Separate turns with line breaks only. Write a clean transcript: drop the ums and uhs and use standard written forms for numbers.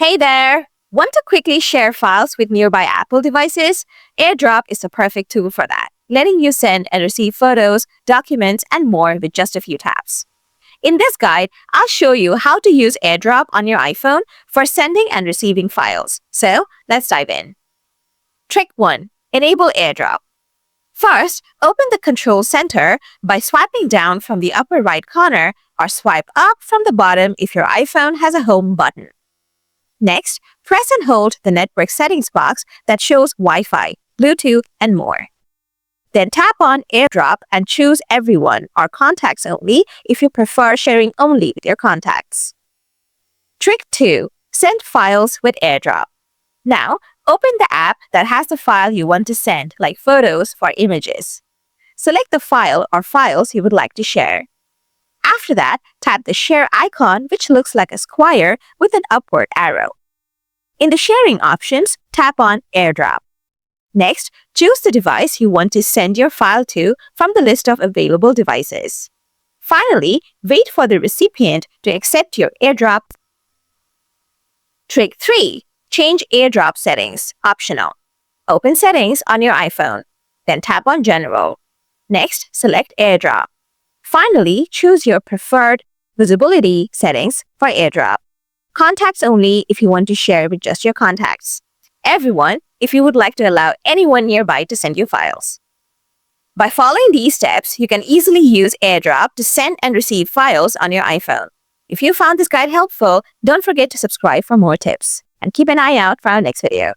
Hey there! Want to quickly share files with nearby Apple devices? AirDrop is the perfect tool for that, letting you send and receive photos, documents, and more with just a few taps. In this guide, I'll show you how to use AirDrop on your iPhone for sending and receiving files. So, let's dive in. Trick 1. Enable AirDrop. First, open the Control Center by swiping down from the upper right corner or swipe up from the bottom if your iPhone has a Home button. Next, press and hold the network settings box that shows Wi-Fi, Bluetooth, and more. Then tap on AirDrop and choose Everyone or Contacts Only if you prefer sharing only with your contacts. Trick 2. Send files with AirDrop. Now, open the app that has the file you want to send, like photos or images. Select the file or files you would like to share. After that, tap the Share icon, which looks like a square with an upward arrow. In the sharing options, tap on AirDrop. Next, choose the device you want to send your file to from the list of available devices. Finally, wait for the recipient to accept your AirDrop. Trick 3. Change AirDrop settings, optional. Open Settings on your iPhone. Then tap on General. Next, select AirDrop. Finally, choose your preferred visibility settings for AirDrop. Contacts only if you want to share with just your contacts. Everyone if you would like to allow anyone nearby to send you files. By following these steps, you can easily use AirDrop to send and receive files on your iPhone. If you found this guide helpful, don't forget to subscribe for more tips. And keep an eye out for our next video.